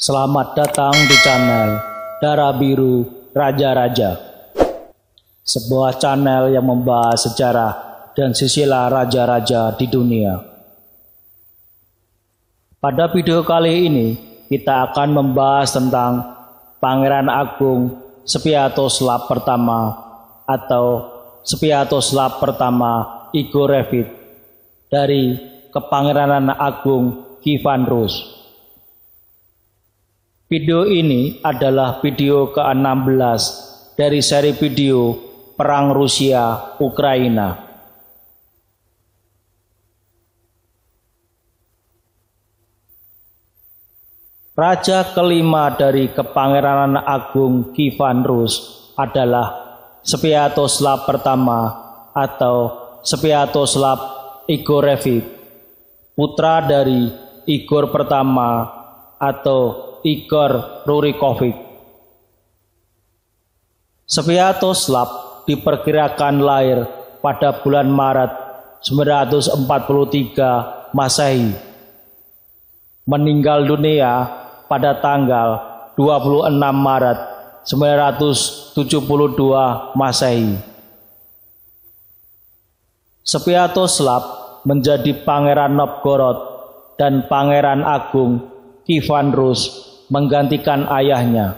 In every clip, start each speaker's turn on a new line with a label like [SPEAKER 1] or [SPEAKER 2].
[SPEAKER 1] Selamat datang di channel Darah Biru Raja-Raja, sebuah channel yang membahas sejarah dan silsilah raja-raja di dunia. Pada video kali ini kita akan membahas tentang Pangeran Agung Sviatoslav pertama atau Sviatoslav pertama Igor Levit dari Kepangeranan Agung Kievan Rus. Video ini adalah video ke-16 dari seri video Perang Rusia-Ukraina. Raja kelima dari Kepangeranan Agung Kievan Rus adalah Sviatoslav pertama atau Sviatoslav Igor Levit, putra dari Igor pertama atau Igor Rurikovic. Sviatoslav diperkirakan lahir pada bulan Maret 943 Masehi, meninggal dunia pada tanggal 26 Maret 972 Masehi. Sviatoslav menjadi Pangeran Novgorod dan Pangeran Agung Kievan Rus menggantikan ayahnya.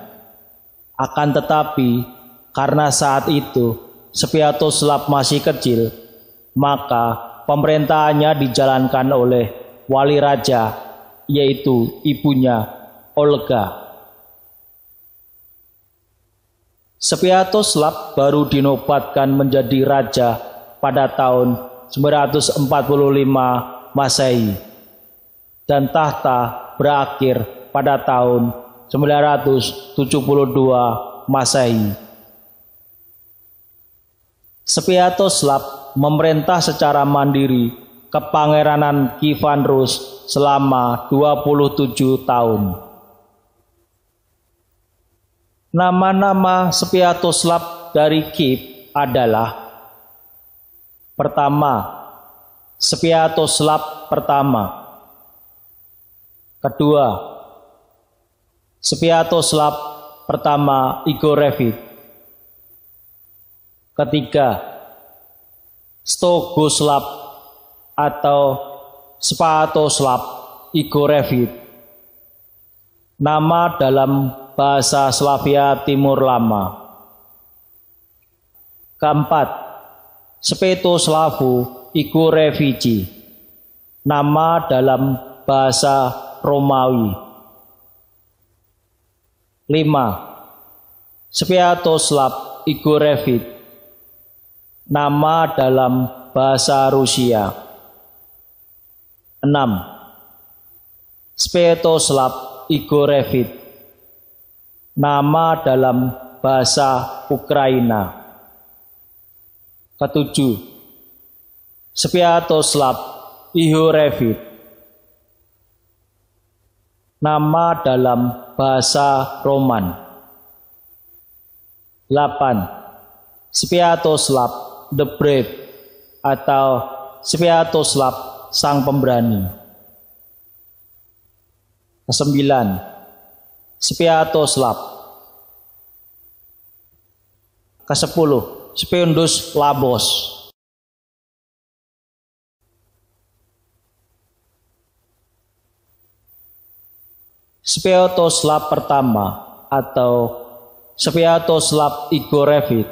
[SPEAKER 1] Akan tetapi, karena saat itu Sviatoslav masih kecil, maka pemerintahannya dijalankan oleh wali raja, yaitu ibunya Olga. Sviatoslav baru dinobatkan menjadi raja pada tahun 945 Masehi dan tahta berakhir pada tahun 972 Masehi. Sviatoslav memerintah secara mandiri Kepangeranan Kievan Rus selama 27 tahun. Nama-nama Sviatoslav dari Kiev adalah: pertama, Sviatoslav pertama. Kedua, Sviatoslav pertama Igor Levit. Ketiga, Stogoslav atau Sviatoslav Igor Levit, nama dalam bahasa Slavia Timur Lama. Keempat, Sviatoslavu Igor Levit, nama dalam bahasa Romawi. 5. Sviatoslav Igor Levit, nama dalam bahasa Rusia. 6. Sviatoslav Igor Levit, nama dalam bahasa Ukraina. Ketujuh, Sviatoslav Igor Levit, nama dalam bahasa Roman. 8. Sviatoslav the Brave atau Sviatoslav Sang Pemberani. 9. Sviatoslav. 10. Sviendus Labos. Sviatoslav pertama atau Sviatoslav Igor Levit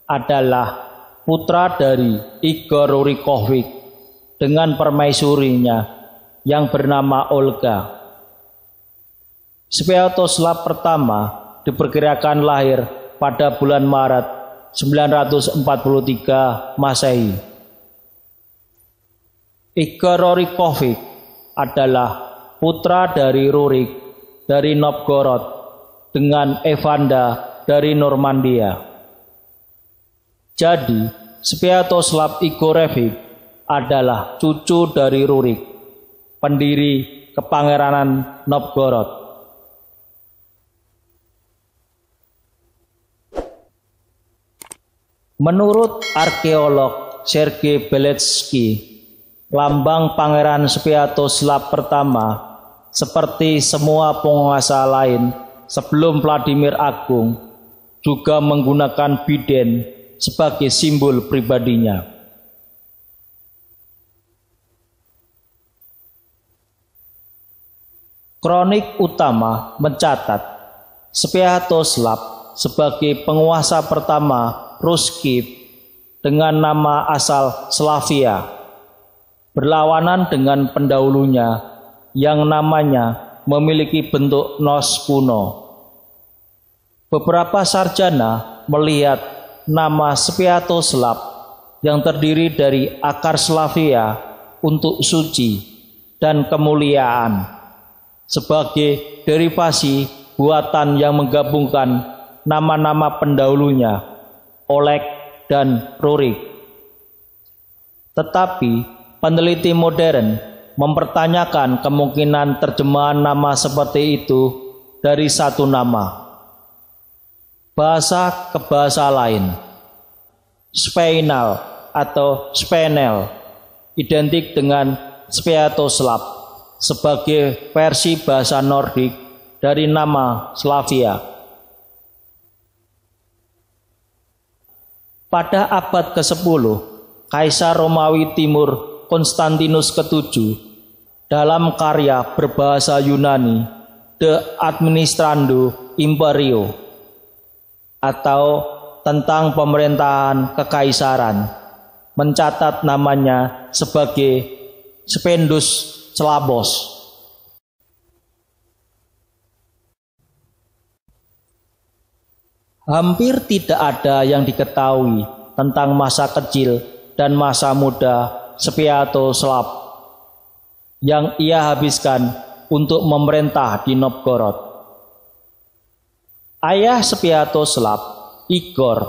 [SPEAKER 1] adalah putra dari Igor Rurikovic dengan permaisurinya yang bernama Olga. Sviatoslav pertama diperkirakan lahir pada bulan Maret 943 Masehi. Igor Rurikovic adalah putra dari Rurik dari Novgorod dengan Evanda dari Normandia. Jadi, Sviatoslav Igor Levit adalah cucu dari Rurik, pendiri Kepangeranan Novgorod. Menurut arkeolog Sergei Beletsky, lambang Pangeran Sviatoslav pertama seperti semua penguasa lain sebelum Vladimir Agung, juga menggunakan biden sebagai simbol pribadinya. Kronik utama mencatat Sviatoslav sebagai penguasa pertama Ruskip dengan nama asal Slavia, berlawanan dengan pendahulunya yang namanya memiliki bentuk nos kuno. Beberapa sarjana melihat nama Sviatoslav yang terdiri dari akar Slavia untuk suci dan kemuliaan sebagai derivasi buatan yang menggabungkan nama-nama pendahulunya, Oleg dan Rurik. Tetapi peneliti modern mempertanyakan kemungkinan terjemahan nama seperti itu dari satu nama bahasa ke bahasa lain. Speinal atau Spenel identik dengan Sviatoslav sebagai versi bahasa Nordik dari nama Slavia. Pada abad ke-10, Kaisar Romawi Timur Konstantinus ke-7 dalam karya berbahasa Yunani De Administrando Imperio atau tentang pemerintahan kekaisaran mencatat namanya sebagai Spendus Slavos. Hampir tidak ada yang diketahui tentang masa kecil dan masa muda Sviatoslav yang ia habiskan untuk memerintah di Novgorod. Ayah Sviatoslav, Igor,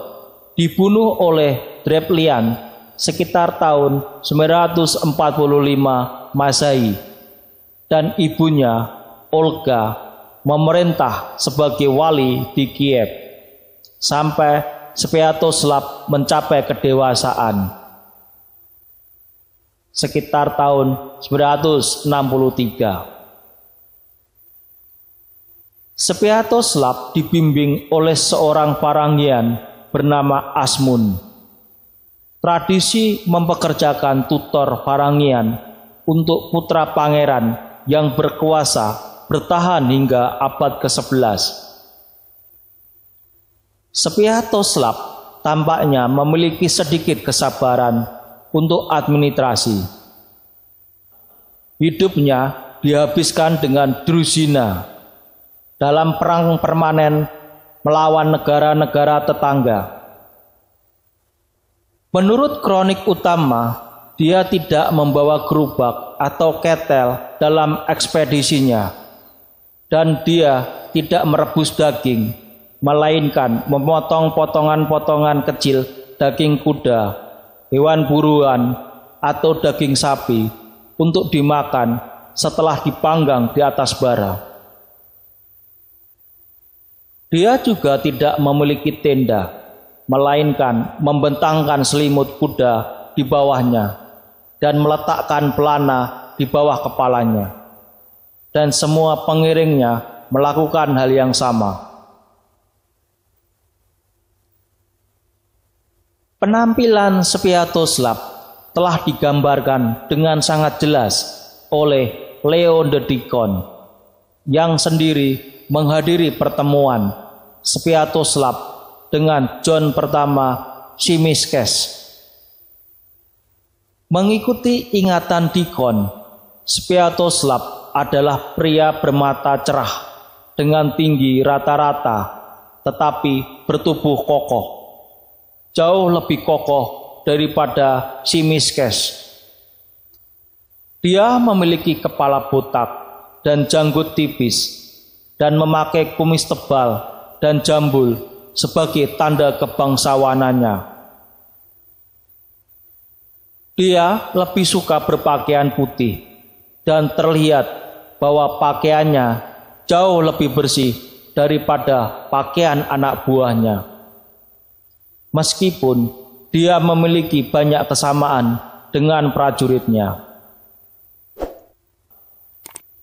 [SPEAKER 1] dibunuh oleh Drevlian sekitar tahun 945 Masehi, dan ibunya Olga memerintah sebagai wali di Kiev sampai Sviatoslav mencapai kedewasaan sekitar tahun 963. Sviatoslav dibimbing oleh seorang Varangian bernama Asmun. Tradisi mempekerjakan tutor Varangian untuk putra pangeran yang berkuasa bertahan hingga abad ke-11. Sviatoslav tampaknya memiliki sedikit kesabaran untuk administrasi. Hidupnya dihabiskan dengan Druzina dalam perang permanen melawan negara-negara tetangga. Menurut kronik utama, dia tidak membawa gerobak atau ketel dalam ekspedisinya, dan dia tidak merebus daging, melainkan memotong potongan-potongan kecil daging kuda, hewan buruan, atau daging sapi untuk dimakan setelah dipanggang di atas bara. Dia juga tidak memiliki tenda, melainkan membentangkan selimut kuda di bawahnya dan meletakkan pelana di bawah kepalanya. Dan semua pengiringnya melakukan hal yang sama. Penampilan Sviatoslav telah digambarkan dengan sangat jelas oleh Leo the Deacon yang sendiri menghadiri pertemuan Sviatoslav dengan John pertama Tzimiskes. Mengikuti ingatan Deacon, Sviatoslav adalah pria bermata cerah dengan tinggi rata-rata tetapi bertubuh kokoh, jauh lebih kokoh daripada Tzimiskes. Dia memiliki kepala botak dan janggut tipis dan memakai kumis tebal dan jambul sebagai tanda kebangsawanannya. Dia lebih suka berpakaian putih dan terlihat bahwa pakaiannya jauh lebih bersih daripada pakaian anak buahnya. Meskipun dia memiliki banyak kesamaan dengan prajuritnya.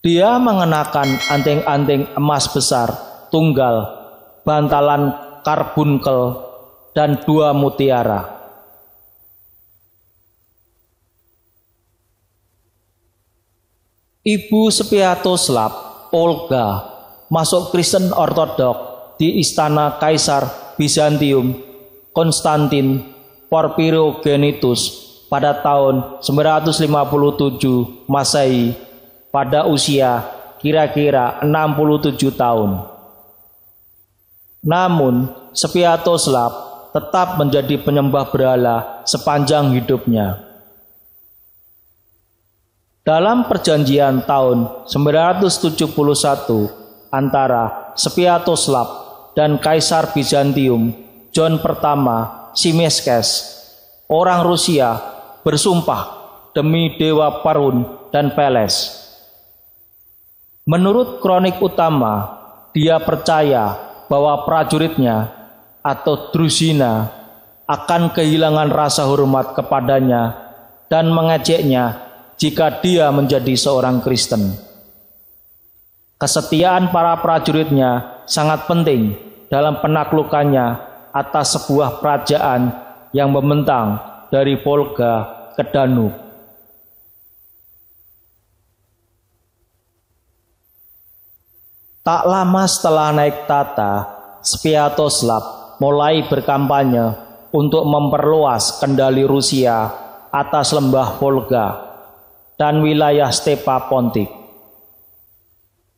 [SPEAKER 1] Dia mengenakan anting-anting emas besar tunggal, bantalan karbunkel, dan 2 mutiara. Ibu Sviatoslav, Olga, masuk Kristen Ortodok di istana Kaisar Bizantium Konstantin Porphyrogenitus pada tahun 957 Masehi pada usia kira-kira 67 tahun. Namun, Sviatoslav tetap menjadi penyembah berhala sepanjang hidupnya. Dalam perjanjian tahun 971 antara Sviatoslav dan Kaisar Bizantium John I Tzimiskes, orang Rusia bersumpah demi dewa Perun dan Peles. Menurut kronik utama, dia percaya bahwa prajuritnya atau Druzina akan kehilangan rasa hormat kepadanya dan mengejeknya jika dia menjadi seorang Kristen. Kesetiaan para prajuritnya sangat penting dalam penaklukannya atas sebuah kerajaan yang membentang dari Volga ke Danube. Tak lama setelah naik tahta, Sviatoslav mulai berkampanye untuk memperluas kendali Rusia atas lembah Volga dan wilayah Stepa Pontik.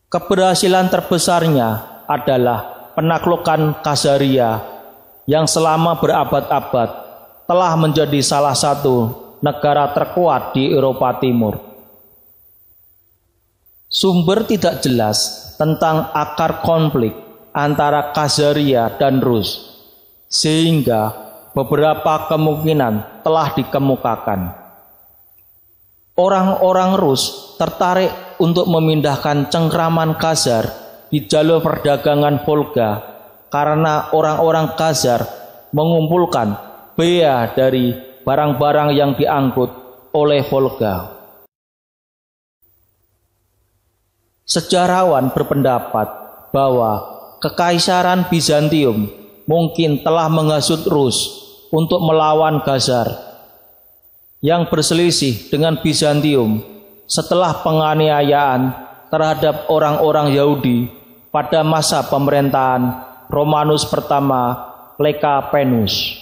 [SPEAKER 1] Keberhasilan terbesarnya adalah penaklukan Khazaria yang selama berabad-abad telah menjadi salah satu negara terkuat di Eropa Timur. Sumber tidak jelas tentang akar konflik antara Khazaria dan Rus, sehingga beberapa kemungkinan telah dikemukakan. Orang-orang Rus tertarik untuk memindahkan cengkraman Khazar di jalur perdagangan Volga karena orang-orang Khazar mengumpulkan bea dari barang-barang yang diangkut oleh Volga. Sejarawan berpendapat bahwa Kekaisaran Bizantium mungkin telah menghasut Rus untuk melawan Khazar yang berselisih dengan Bizantium setelah penganiayaan terhadap orang-orang Yahudi pada masa pemerintahan Romanus pertama Lecapenus.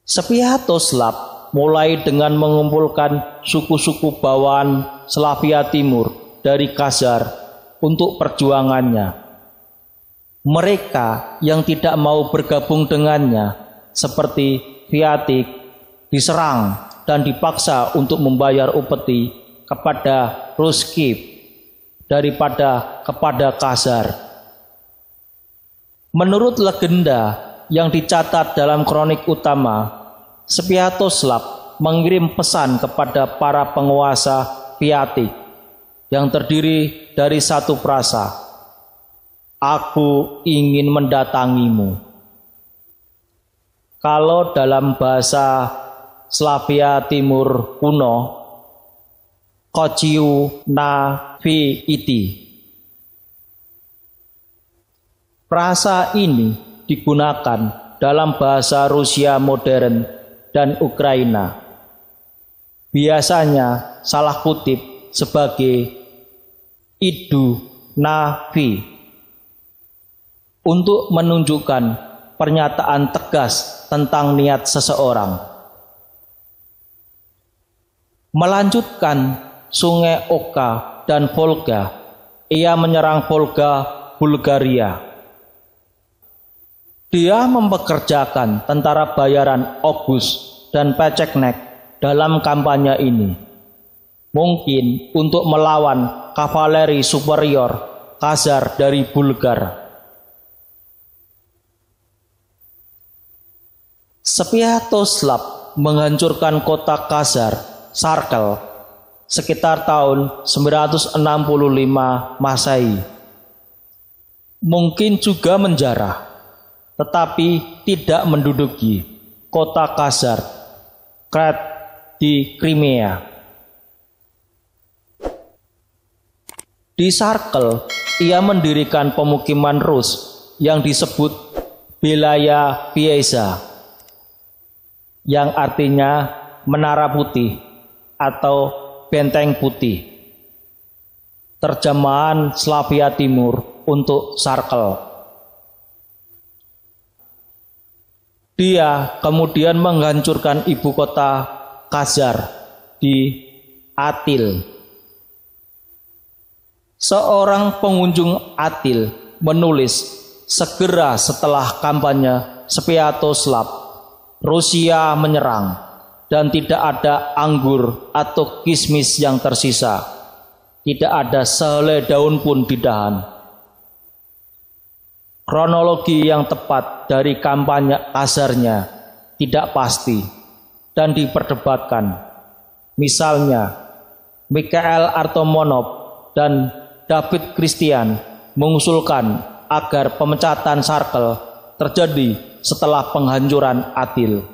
[SPEAKER 1] Sviatoslav mulai dengan mengumpulkan suku-suku bawahan Slavia Timur dari Khazar untuk perjuangannya. Mereka yang tidak mau bergabung dengannya, seperti Viatik, diserang dan dipaksa untuk membayar upeti kepada Ruskip daripada kepada Khazar. Menurut legenda yang dicatat dalam kronik utama, Sviatoslav mengirim pesan kepada para penguasa Viatik yang terdiri dari satu frasa, "Aku ingin mendatangimu." Kalau dalam bahasa Slavia Timur kuno, Kociu na vi iti. Frasa ini digunakan dalam bahasa Rusia modern dan Ukraina. Biasanya salah kutip sebagai idu na vi, untuk menunjukkan pernyataan tegas tentang niat seseorang. Melanjutkan Sungai Oka dan Volga, ia menyerang Volga Bulgaria. Dia mempekerjakan tentara bayaran August dan Pecheknek dalam kampanye ini, mungkin untuk melawan kavaleri superior Khazar dari Bulgar. Sviatoslav menghancurkan kota Khazar, Sarkel, sekitar tahun 965 Masehi. Mungkin juga menjarah, tetapi tidak menduduki kota Khazar, Kret, di Crimea. Di Sarkel, ia mendirikan pemukiman Rus yang disebut Belaya Piesa, yang artinya menara putih atau benteng putih. Terjemahan Slavia Timur untuk Sarkel. Dia kemudian menghancurkan ibu kota Khazar di Atil. Seorang pengunjung Atil menulis, segera setelah kampanye Sviatoslav, Rusia menyerang dan tidak ada anggur atau kismis yang tersisa. Tidak ada sehelai daun pun di dahan. Kronologi yang tepat dari kampanye Khazarnya tidak pasti dan diperdebatkan. Misalnya, Mikhail Artomonov dan David Christian mengusulkan agar pemecatan Sarkel terjadi setelah penghancuran Atil.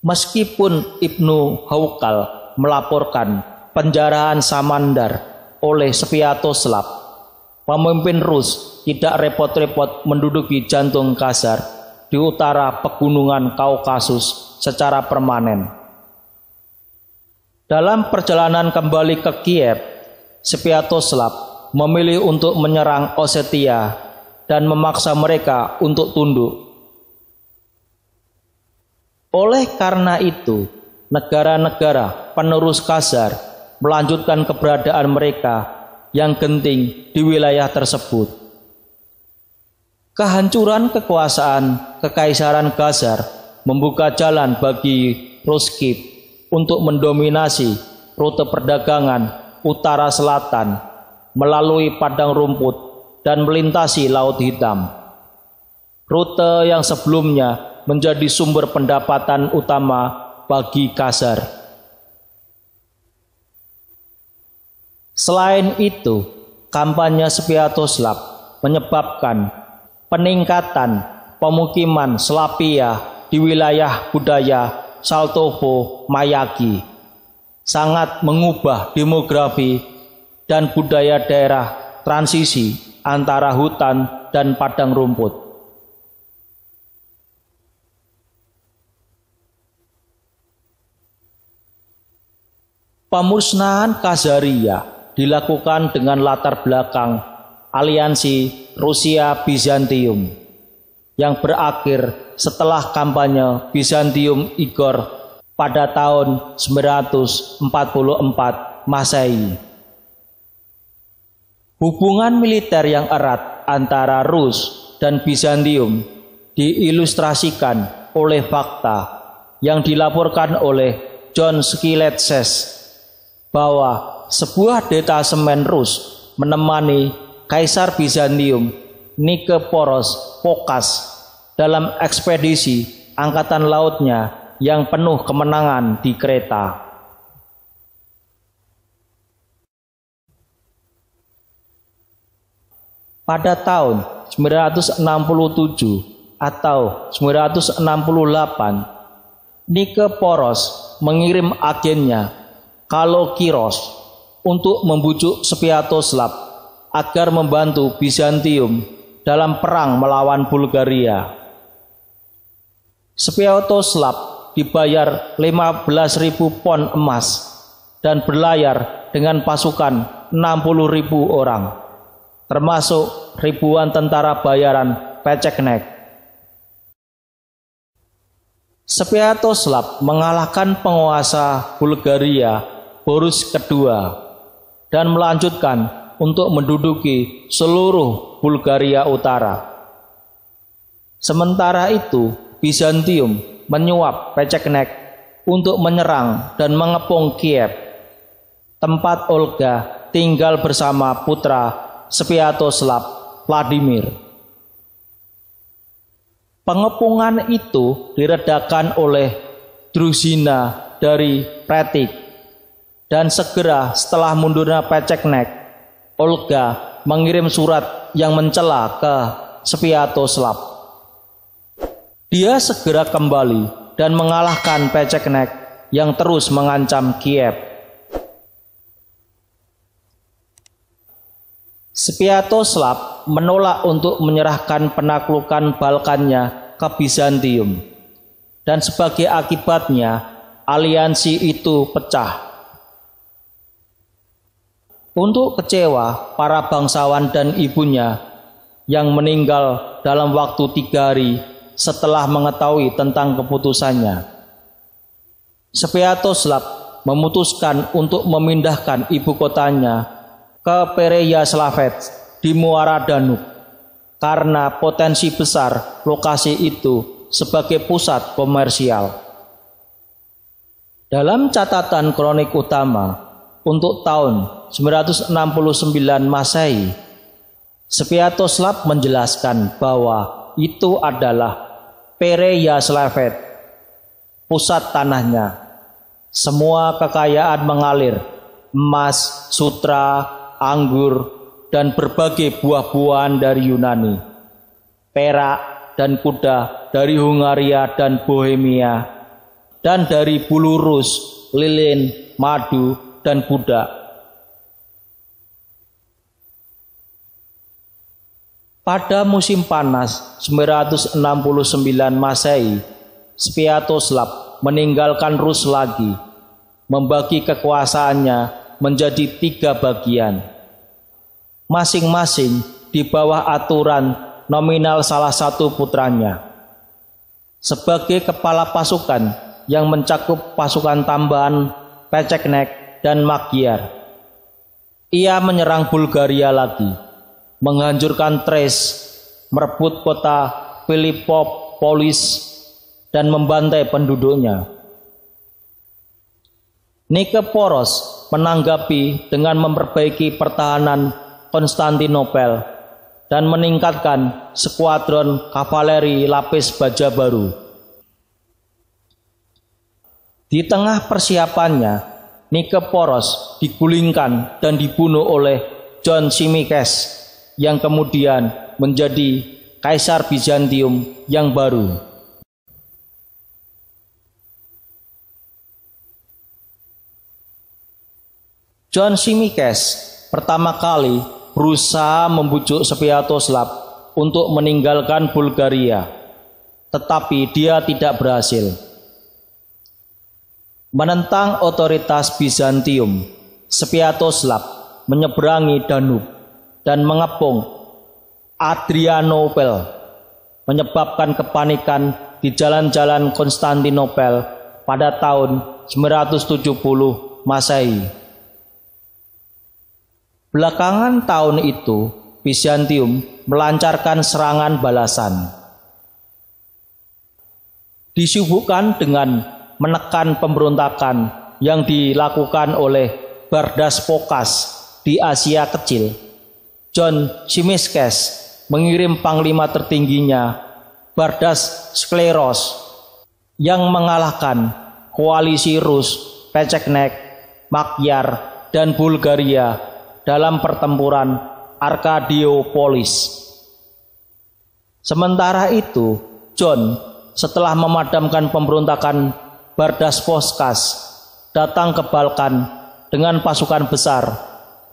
[SPEAKER 1] Meskipun Ibnu Haukal melaporkan penjarahan Samandar oleh Sviatoslav, pemimpin Rus tidak repot-repot menduduki jantung Khazar di utara pegunungan Kaukasus secara permanen. Dalam perjalanan kembali ke Kiev, Sviatoslav memilih untuk menyerang Osetia dan memaksa mereka untuk tunduk. Oleh karena itu, negara-negara penerus Khazar melanjutkan keberadaan mereka yang genting di wilayah tersebut. Kehancuran kekuasaan Kekaisaran Khazar membuka jalan bagi Ruskip untuk mendominasi rute perdagangan utara selatan melalui padang rumput dan melintasi Laut Hitam. Rute yang sebelumnya menjadi sumber pendapatan utama bagi Khazar. Selain itu, kampanye Sviatoslav menyebabkan peningkatan pemukiman Slavia di wilayah budaya Saltovo Mayaki, sangat mengubah demografi dan budaya daerah transisi antara hutan dan padang rumput. Pemusnahan Khazaria dilakukan dengan latar belakang aliansi Rusia Bizantium yang berakhir setelah kampanye Bizantium Igor pada tahun 944 Masehi. Hubungan militer yang erat antara Rus dan Bizantium diilustrasikan oleh fakta yang dilaporkan oleh John Skiletses bahwa sebuah detasemen Rus menemani Kaisar Bizantium Nikeporos Phokas dalam ekspedisi angkatan lautnya yang penuh kemenangan di Kreta. Pada tahun 967 atau 968, Nikeporos mengirim agennya Kalokiros untuk membujuk Sviatoslav agar membantu Bizantium dalam perang melawan Bulgaria. Sviatoslav dibayar 15.000 pon emas dan berlayar dengan pasukan 60.000 orang, termasuk ribuan tentara bayaran Peceknek. Sviatoslav mengalahkan penguasa Bulgaria Boris II dan melanjutkan untuk menduduki seluruh Bulgaria Utara. Sementara itu, Bizantium menyuap Peceknek untuk menyerang dan mengepung Kiev, tempat Olga tinggal bersama putra Sviatoslav, Vladimir. Pengepungan itu diredakan oleh Druzina dari Pretik. Dan segera setelah mundurnya Peceknek, Olga mengirim surat yang mencela ke Sviatoslav. Dia segera kembali dan mengalahkan Peceknek yang terus mengancam Kiev. Sviatoslav menolak untuk menyerahkan penaklukan Balkannya ke Bizantium, dan sebagai akibatnya aliansi itu pecah. Untuk kecewa para bangsawan dan ibunya yang meninggal dalam waktu 3 hari setelah mengetahui tentang keputusannya, Sviatoslav memutuskan untuk memindahkan ibu kotanya ke Pereyaslavet di muara Danub karena potensi besar lokasi itu sebagai pusat komersial. Dalam catatan kronik utama untuk tahun 969 Masehi, Sviatoslav menjelaskan bahwa itu adalah Pereyaslavet, pusat tanahnya. Semua kekayaan mengalir, emas, sutra, anggur, dan berbagai buah-buahan dari Yunani, perak dan kuda dari Hungaria dan Bohemia, dan dari bulu Rus, lilin, madu, dan budak. Pada musim panas 969 Masehi, Sviatoslav meninggalkan Rus lagi, membagi kekuasaannya menjadi 3 bagian, masing-masing di bawah aturan nominal salah satu putranya. Sebagai kepala pasukan yang mencakup pasukan tambahan Peceknek dan Magyar, ia menyerang Bulgaria lagi, menghancurkan Thrace, merebut kota Philippopolis, dan membantai penduduknya. Nikeforos menanggapi dengan memperbaiki pertahanan Konstantinopel dan meningkatkan skuadron kavaleri lapis baja baru. Di tengah persiapannya, Nikeforos digulingkan dan dibunuh oleh John Simikes yang kemudian menjadi Kaisar Bizantium yang baru. John Simikes pertama kali berusaha membujuk Sviatoslav untuk meninggalkan Bulgaria, tetapi dia tidak berhasil. Menentang otoritas Bizantium, Sviatoslav menyeberangi Danub dan mengepung Adrianople, menyebabkan kepanikan di jalan-jalan Konstantinopel pada tahun 970 Masehi. Belakangan tahun itu, Bizantium melancarkan serangan balasan. Disibukkan dengan menekan pemberontakan yang dilakukan oleh Bardas Phokas di Asia Kecil, John Simikes mengirim panglima tertingginya, Bardas Skleros, yang mengalahkan koalisi Rus, Peceknek, Magyar, dan Bulgaria dalam pertempuran Arkadiopolis. Sementara itu, John setelah memadamkan pemberontakan Bardas Phokas datang ke Balkan dengan pasukan besar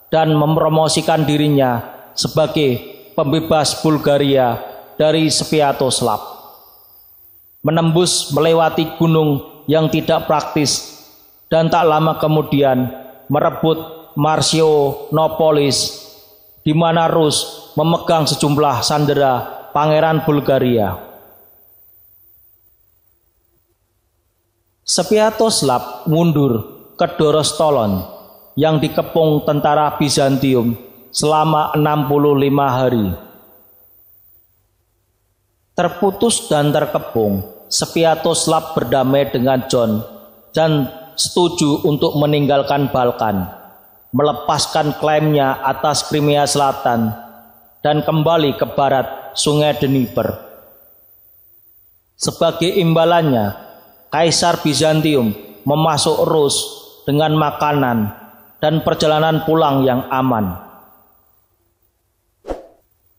[SPEAKER 1] dan mempromosikan dirinya sebagai pembebas Bulgaria dari Sviatoslav. Menembus melewati gunung yang tidak praktis dan tak lama kemudian merebut Marsionopolis, di mana Rus memegang sejumlah sandera pangeran Bulgaria. Sviatoslav mundur ke Dorostolon yang dikepung tentara Bizantium selama 65 hari. Terputus dan terkepung, Sviatoslav berdamai dengan John dan setuju untuk meninggalkan Balkan, melepaskan klaimnya atas Crimea Selatan dan kembali ke barat Sungai Dnieper. Sebagai imbalannya, Kaisar Bizantium memasuk Rus dengan makanan dan perjalanan pulang yang aman.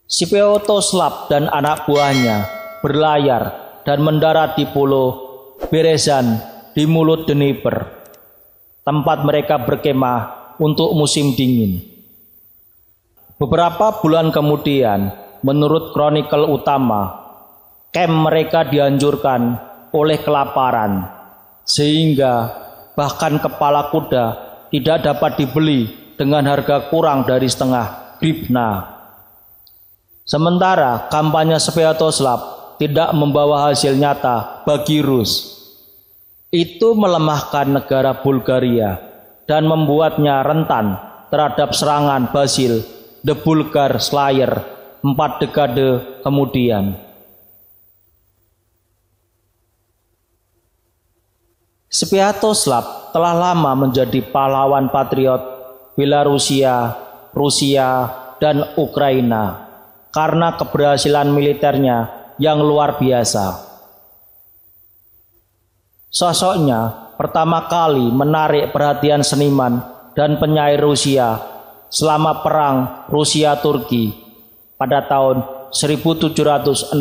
[SPEAKER 1] Sviatoslav dan anak buahnya berlayar dan mendarat di pulau Berezan di mulut Dnieper, tempat mereka berkemah untuk musim dingin. Beberapa bulan kemudian, menurut kronikel utama, kamp mereka dihancurkan oleh kelaparan, sehingga bahkan kepala kuda tidak dapat dibeli dengan harga kurang dari setengah hryvnia. Sementara kampanye Sviatoslav tidak membawa hasil nyata bagi Rus. Itu melemahkan negara Bulgaria dan membuatnya rentan terhadap serangan Basil the Bulgar Slayer 4 dekade kemudian. Sviatoslav telah lama menjadi pahlawan patriot Belarusia, Rusia, dan Ukraina karena keberhasilan militernya yang luar biasa. Sosoknya pertama kali menarik perhatian seniman dan penyair Rusia selama perang Rusia-Turki pada tahun 1768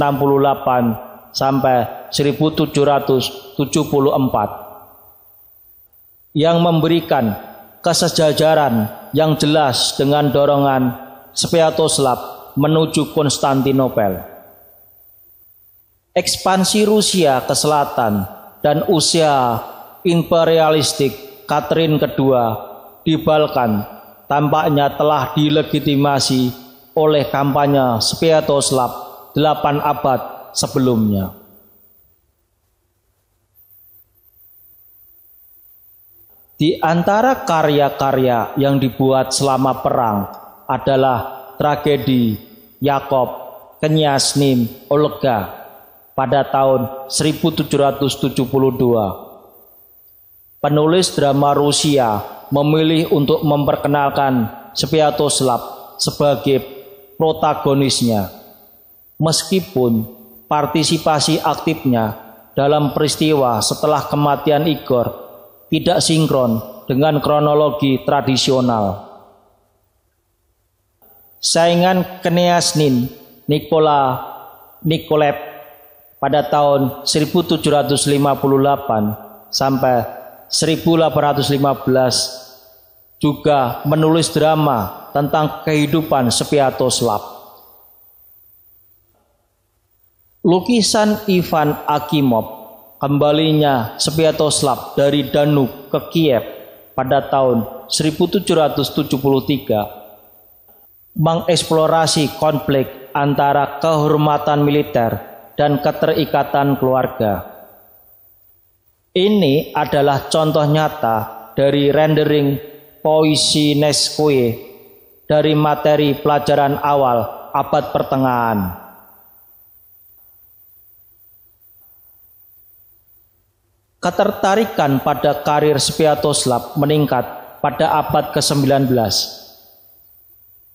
[SPEAKER 1] sampai 1774, yang memberikan kesejajaran yang jelas dengan dorongan Sviatoslav menuju Konstantinopel. Ekspansi Rusia ke selatan dan usia imperialistik Catherine II di Balkan tampaknya telah dilegitimasi oleh kampanye Sviatoslav 8 abad sebelumnya. Di antara karya-karya yang dibuat selama perang adalah tragedi Yakov Knyaznym Olga pada tahun 1772. Penulis drama Rusia memilih untuk memperkenalkan Sviatoslav sebagai protagonisnya, meskipun partisipasi aktifnya dalam peristiwa setelah kematian Igor tidak sinkron dengan kronologi tradisional. Saingan Knyaznym Nikolaev pada tahun 1758 sampai 1815 juga menulis drama tentang kehidupan Sviatoslav. Lukisan Ivan Akimov, kembalinya Sviatoslav dari Danube ke Kiev pada tahun 1773, mengeksplorasi konflik antara kehormatan militer dan keterikatan keluarga. Ini adalah contoh nyata dari rendering Poishineskoe dari materi pelajaran awal abad pertengahan. Ketertarikan pada karir Sviatoslav meningkat pada abad ke-19.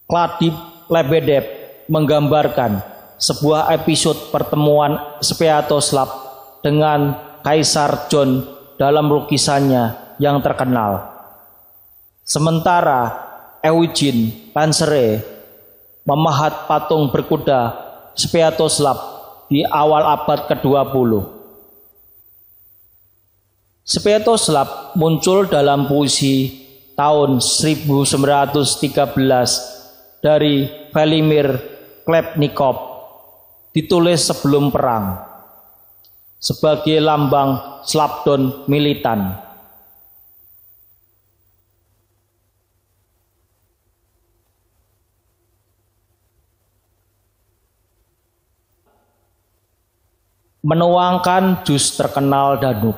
[SPEAKER 1] Vladimir Lebedev menggambarkan sebuah episode pertemuan Sviatoslav dengan Kaisar John dalam lukisannya yang terkenal. Sementara Eugene Pansere memahat patung berkuda Sviatoslav di awal abad ke-20. Sviatoslav muncul dalam puisi tahun 1913 dari Vladimir Khlebnikov, ditulis sebelum perang sebagai lambang Slavdon militan. Menuangkan jus terkenal Danube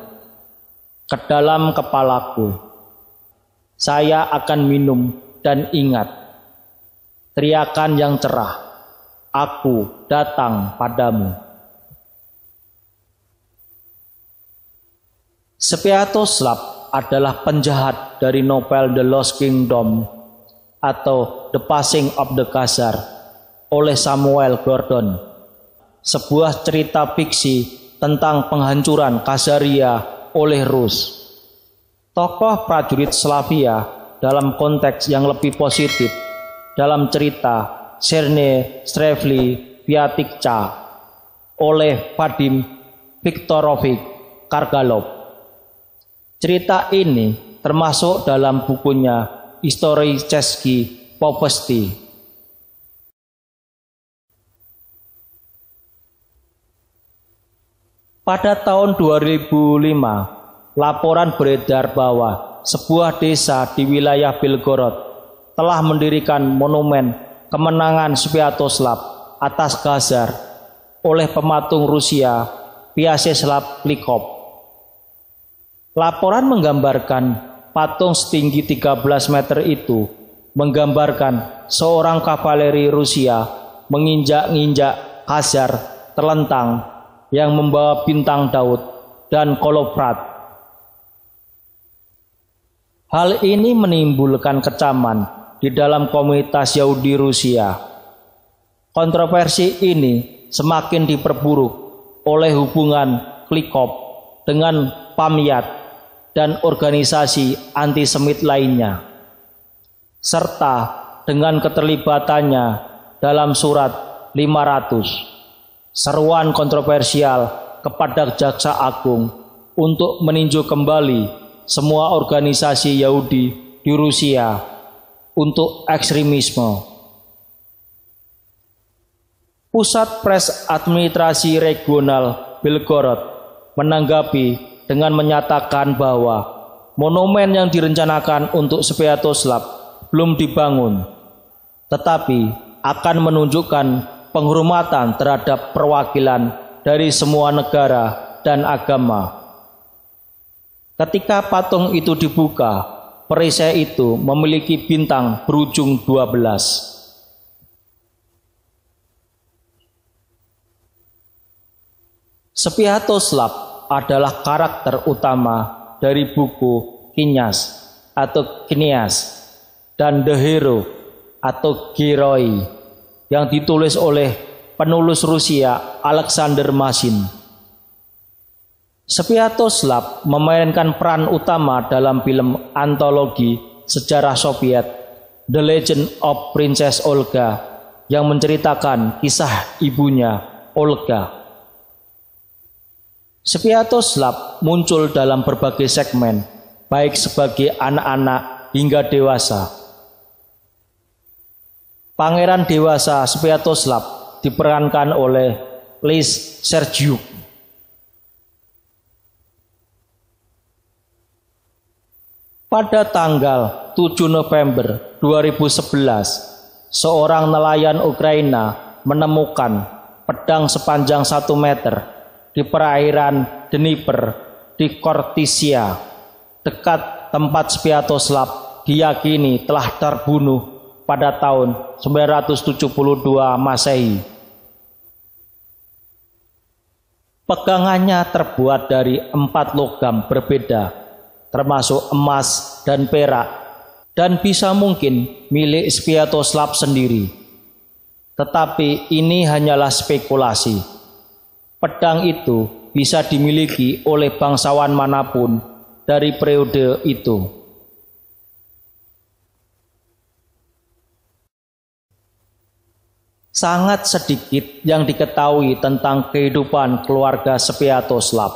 [SPEAKER 1] ke dalam kepalaku. Saya akan minum dan ingat teriakan yang cerah, aku datang padamu. Sviatoslav adalah penjahat dari novel The Lost Kingdom atau The Passing of the Khazar oleh Samuel Gordon, sebuah cerita fiksi tentang penghancuran Khazaria oleh Rus. Tokoh prajurit Slavia dalam konteks yang lebih positif dalam cerita Cherney Strevli Vyatikcha oleh Vadim Viktorovich Kargalov. Cerita ini termasuk dalam bukunya Historicheski Povesti. Pada tahun 2005, laporan beredar bahwa sebuah desa di wilayah Belgorod telah mendirikan monumen kemenangan Sviatoslav atas Khazar oleh pematung Rusia Vyacheslav Glikov. Laporan menggambarkan patung setinggi 13 meter itu menggambarkan seorang kavaleri Rusia menginjak-injak Khazar terlentang yang membawa bintang Daud dan koloprat. Hal ini menimbulkan kecaman di dalam komunitas Yahudi Rusia. Kontroversi ini semakin diperburuk oleh hubungan Glikov dengan Pamyat dan organisasi antisemit lainnya, serta dengan keterlibatannya dalam surat 500. Seruan kontroversial kepada Jaksa Agung untuk meninjau kembali semua organisasi Yahudi di Rusia untuk ekstremisme. Pusat Pres Administrasi Regional Belgorod menanggapi dengan menyatakan bahwa monumen yang direncanakan untuk Sviatoslav belum dibangun, tetapi akan menunjukkan penghormatan terhadap perwakilan dari semua negara dan agama. Ketika patung itu dibuka, perisai itu memiliki bintang berujung 12. Sviatoslav adalah karakter utama dari buku Kinyas atau Kinias dan The Hero atau Geroi yang ditulis oleh penulis Rusia Alexander Masin. Sviatoslav memainkan peran utama dalam film antologi sejarah Soviet The Legend of Princess Olga yang menceritakan kisah ibunya Olga. Sviatoslav muncul dalam berbagai segmen, baik sebagai anak-anak hingga dewasa. Pangeran dewasa Sviatoslav diperankan oleh Lis Sergiuk. Pada tanggal 7 November 2011, seorang nelayan Ukraina menemukan pedang sepanjang 1 meter di perairan Dnieper di Kortisia, dekat tempat Sviatoslav diyakini telah terbunuh pada tahun 972 Masehi. Pegangannya terbuat dari 4 logam berbeda, termasuk emas dan perak, dan bisa mungkin milik Sviatoslav sendiri. Tetapi ini hanyalah spekulasi. Pedang itu bisa dimiliki oleh bangsawan manapun dari periode itu. Sangat sedikit yang diketahui tentang kehidupan keluarga Sviatoslav.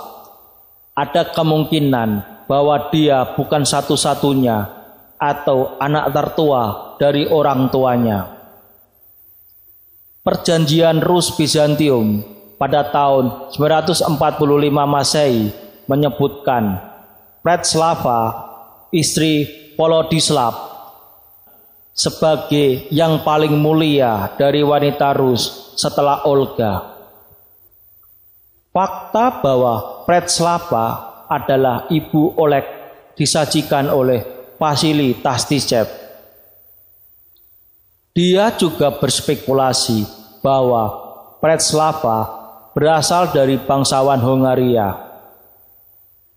[SPEAKER 1] Ada kemungkinan bahwa dia bukan satu-satunya atau anak tertua dari orang tuanya. Perjanjian Rus Bizantium pada tahun 945 Masehi menyebutkan Pretslava, istri Volodislav, sebagai yang paling mulia dari wanita Rus setelah Olga. Fakta bahwa Pretslava adalah ibu Oleg disajikan oleh Vasily Tastichev. Dia juga berspekulasi bahwa Pretslava berasal dari bangsawan Hongaria.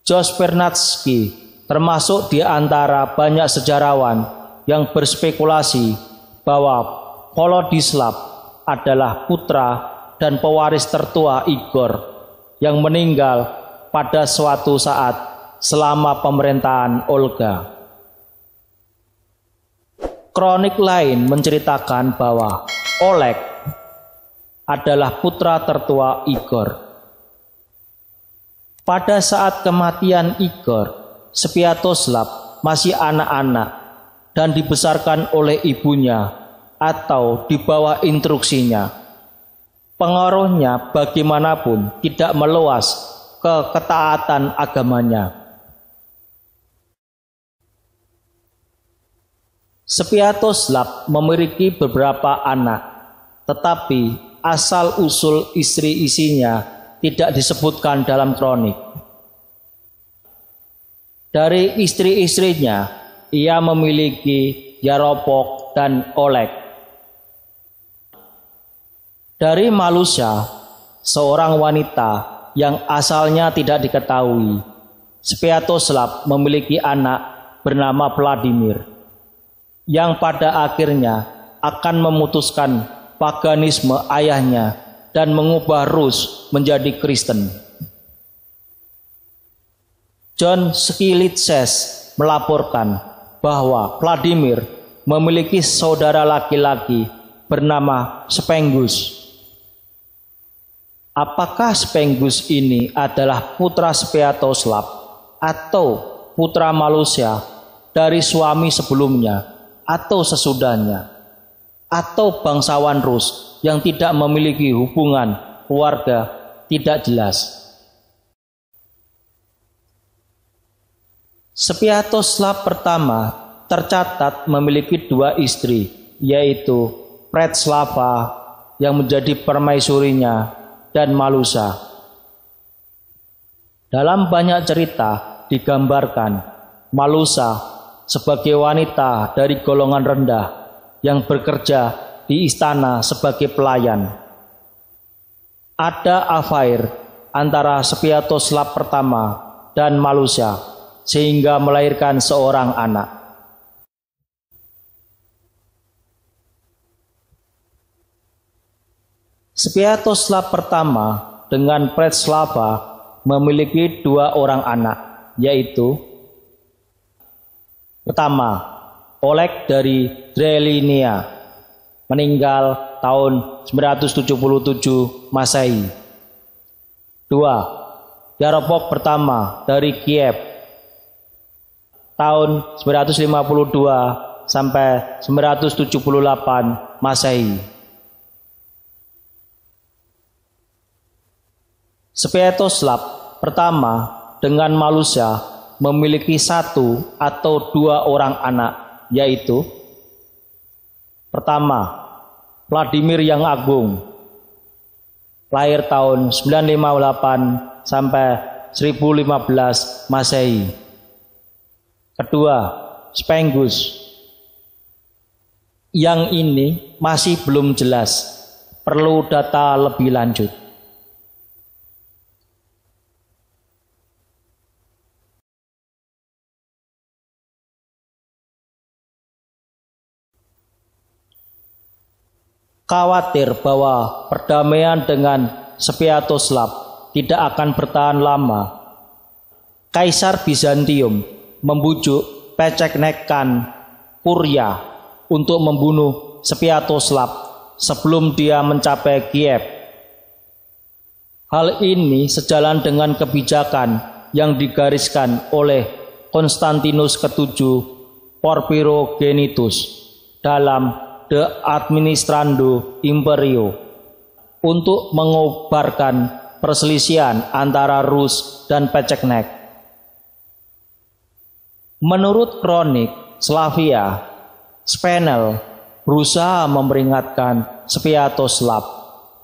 [SPEAKER 1] Jos Vernadsky termasuk di antara banyak sejarawan yang berspekulasi bahwa Volodislav adalah putra dan pewaris tertua Igor yang meninggal pada suatu saat selama pemerintahan Olga. Kronik lain menceritakan bahwa Oleg adalah putra tertua Igor. Pada saat kematian Igor, Sviatoslav masih anak-anak dan dibesarkan oleh ibunya atau di bawah instruksinya. Pengaruhnya bagaimanapun tidak meluas ke ketaatan agamanya. Sviatoslav memiliki beberapa anak, tetapi asal-usul istri-istrinya tidak disebutkan dalam kronik. Dari istri-istrinya, ia memiliki Yaropok dan Oleg. Dari Malusia, seorang wanita yang asalnya tidak diketahui, Sviatoslav memiliki anak bernama Vladimir, yang pada akhirnya akan memutuskan paganisme ayahnya dan mengubah Rus menjadi Kristen. John Skilitses melaporkan bahwa Vladimir memiliki saudara laki-laki bernama Spengus. Apakah Spengus ini adalah putra Sviatoslav atau putra Malusia dari suami sebelumnya atau sesudahnya, atau bangsawan Rus yang tidak memiliki hubungan keluarga, tidak jelas. Sviatoslav pertama tercatat memiliki 2 istri, yaitu Pretslava yang menjadi permaisurinya dan Malusa. Dalam banyak cerita digambarkan Malusa sebagai wanita dari golongan rendah yang bekerja di istana sebagai pelayan. Ada affair antara Sviatoslav pertama dan Malusia sehingga melahirkan seorang anak. Sviatoslav pertama dengan Pretslava memiliki 2 orang anak, yaitu pertama, Oleg dari Drelinia, meninggal tahun 977 Masehi. 2. Yaropok pertama dari Kiev, tahun 952 sampai 978 Masehi. Sviatoslav pertama dengan Malusia memiliki 1 atau 2 orang anak, yaitu pertama, Vladimir yang Agung, lahir tahun 958 sampai 1015 Masehi. Kedua, Spengus. Yang ini masih belum jelas, perlu data lebih lanjut. Khawatir bahwa perdamaian dengan Sviatoslav tidak akan bertahan lama, Kaisar Bizantium membujuk Peceknekan Kurya untuk membunuh Sviatoslav sebelum dia mencapai Kiev. Hal ini sejalan dengan kebijakan yang digariskan oleh Konstantinus ke-7 Porphyrogenitus dalam De Administrando Imperio untuk mengobarkan perselisihan antara Rus dan Peceknek. Menurut kronik Slavia, Spenel berusaha memperingatkan Sviatoslav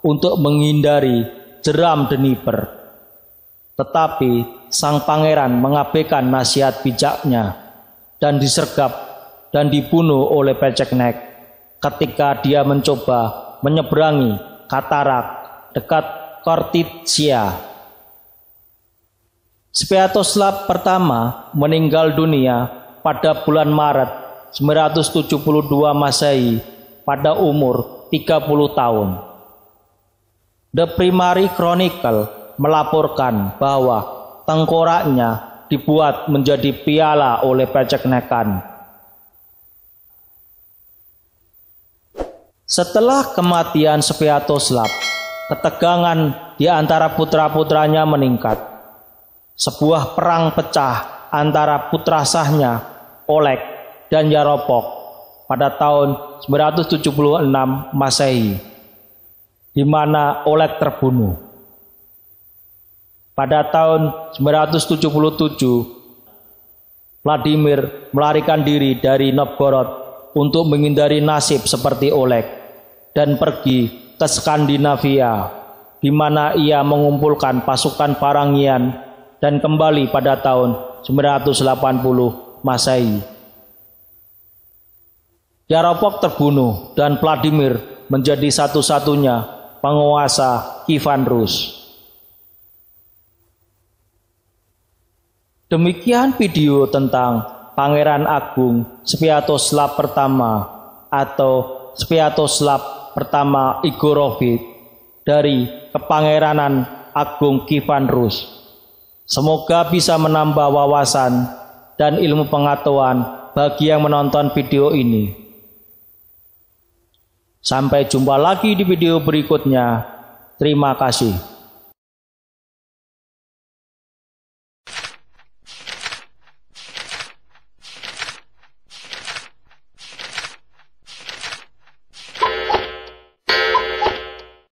[SPEAKER 1] untuk menghindari jeram Dnieper. Tetapi sang pangeran mengabaikan nasihat bijaknya dan disergap dan dibunuh oleh Peceknek ketika dia mencoba menyeberangi katarak dekat Khortytsia. Sviatoslav pertama meninggal dunia pada bulan Maret 972 Masehi pada umur 30 tahun. The Primary Chronicle melaporkan bahwa tengkoraknya dibuat menjadi piala oleh Peceknekan. Setelah kematian Sviatoslav, ketegangan di antara putra-putranya meningkat. Sebuah perang pecah antara putra sahnya Oleg dan Yaropok pada tahun 976 Masehi, di mana Oleg terbunuh. Pada tahun 977, Vladimir melarikan diri dari Novgorod untuk menghindari nasib seperti Oleg dan pergi ke Skandinavia, di mana ia mengumpulkan pasukan Varangian dan kembali pada tahun 980 Masehi. Yaropok terbunuh dan Vladimir menjadi satu-satunya penguasa Kievan Rus. Demikian video tentang Pangeran Agung Sviatoslav pertama atau Sviatoslav pertama Igorovich dari Kepangeranan Agung Kievan Rus. Semoga bisa menambah wawasan dan ilmu pengetahuan bagi yang menonton video ini. Sampai jumpa lagi di video berikutnya. Terima kasih.